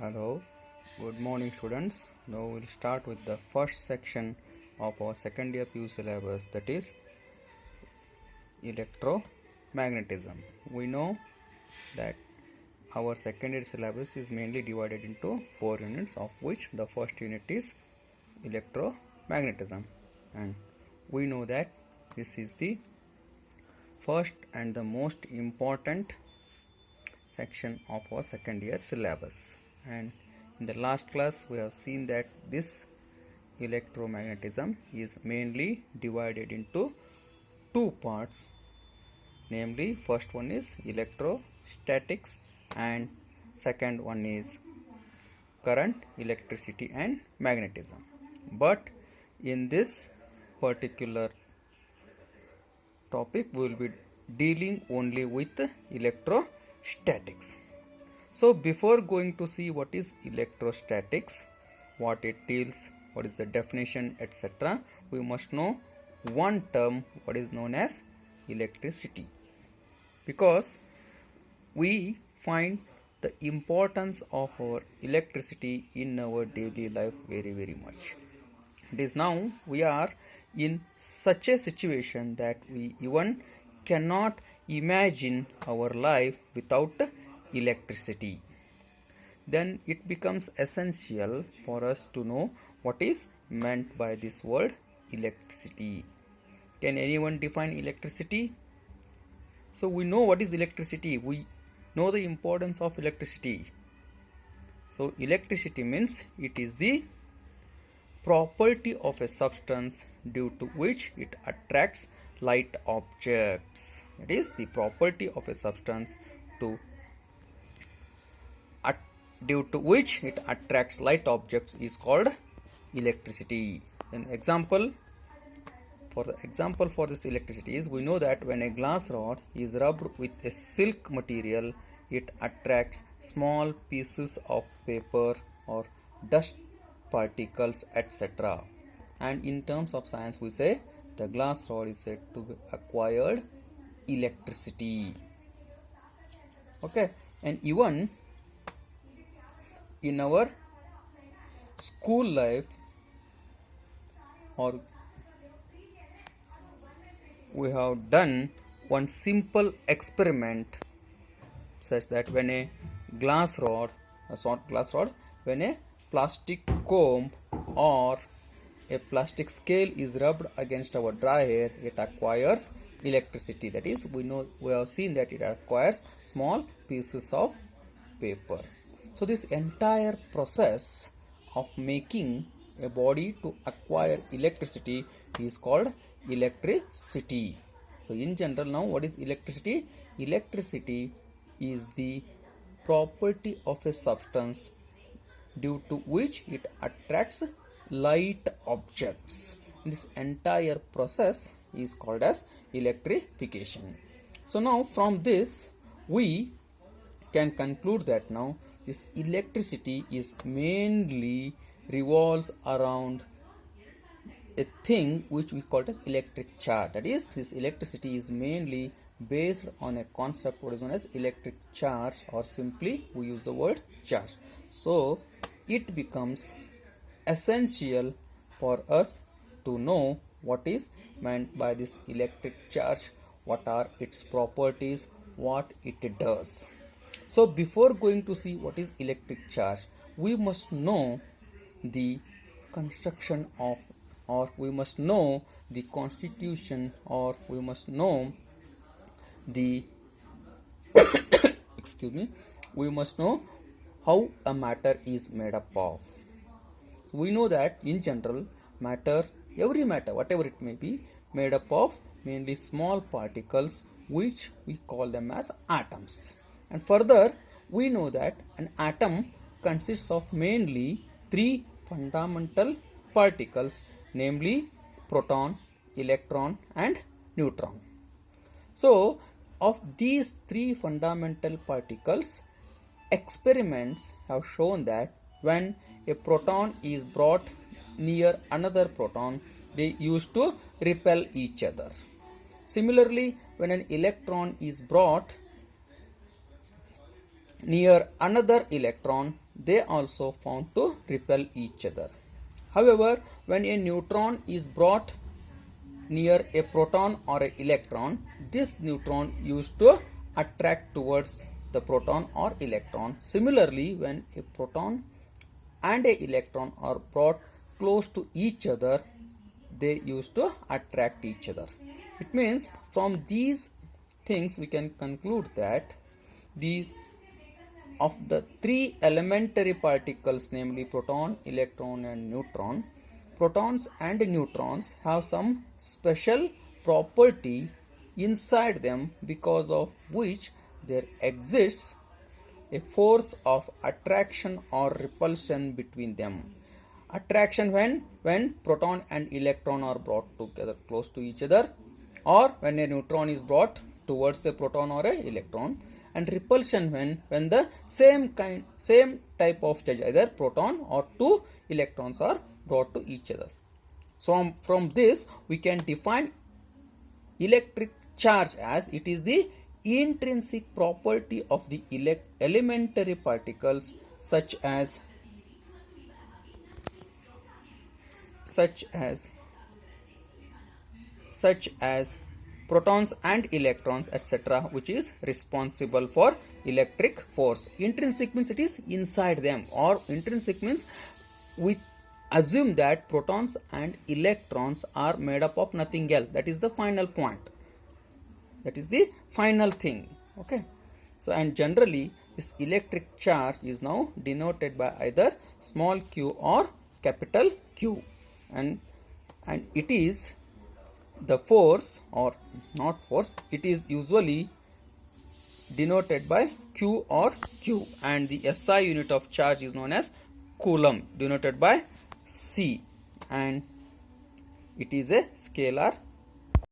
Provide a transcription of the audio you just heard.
Hello, good morning students. Now we'll start with the first section of our second year PU syllabus, that is electromagnetism. We know that our second year syllabus is mainly divided into 4 units, of which the first unit is electromagnetism, and we know that this is the first and the most important section of our second year syllabus. And in the last class we have seen that this electromagnetism is mainly divided into two parts, namely first one is electrostatics and second one is current, electricity and magnetism. But in this particular topic we will be dealing only with electrostatics. So before going to see what is electrostatics, what it deals, what is the definition, etc., we must know one term, what is known as electricity, because we find the importance of our electricity in our daily life very much. It is now we are in such a situation that we even cannot imagine our life without electricity. Then it becomes essential for us to know what is meant by this word electricity. Can anyone define electricity? So we know what is electricity, we know the importance of electricity. So electricity means it is the property of a substance due to which it attracts light objects. It is the property of a substance due to which it attracts light objects is called electricity. An example for this electricity is, we know that when a glass rod is rubbed with a silk material, it attracts small pieces of paper or dust particles, etc. And in terms of science we say the glass rod is said to be acquired electricity. Okay, and even in our school life, or we have done one simple experiment such that when a when a plastic comb or a plastic scale is rubbed against our dry hair, it acquires electricity. That is, we have seen that it acquires small pieces of paper. So this entire process of making a body to acquire electricity is called electricity. So in general, now what is electricity? Electricity is the property of a substance due to which it attracts light objects. This entire process is called as electrification. So now from this we can conclude that now this electricity is mainly revolves around a thing which we call as electric charge. That is, this electricity is mainly based on a concept what is known as electric charge, or simply we use the word charge. So it becomes essential for us to know what is meant by this electric charge, what are its properties, what it does. So before going to see what is electric charge, we must know the construction of, or we must know the constitution, or we must know the we must know how a matter is made up of. So we know that in general matter, every matter whatever it may be, made up of mainly small particles which we call them as atoms. And further we know that an atom consists of mainly three fundamental particles, namely proton, electron and neutron. So of these three fundamental particles, experiments have shown that when a proton is brought near another proton, they used to repel each other. Similarly, when an electron is brought near another electron, they also found to repel each other. However, when a neutron is brought near a proton or an electron, this neutron used to attract towards the proton or electron. Similarly, when a proton and an electron are brought close to each other, they used to attract each other. It means from these things we can conclude that these of the three elementary particles, namely proton, electron and neutron, protons and neutrons have some special property inside them because of which there exists a force of attraction or repulsion between them. Attraction when proton and electron are brought together close to each other, or when a neutron is brought towards a proton or a electron, and repulsion when the same type of charge, either proton or two electrons, are brought to each other. So from this we can define electric charge as it is the intrinsic property of the elementary particles such as protons and electrons, etc., which is responsible for electric force. Intrinsic means it is inside them, or intrinsic means we assume that protons and electrons are made up of nothing else. That is the final point. That is the final thing. Okay. So, and generally this electric charge is now denoted by either small q or capital Q, and it is the force, or not force, it is usually denoted by Q or Q, and the SI unit of charge is known as coulomb, denoted by C, and it is a scalar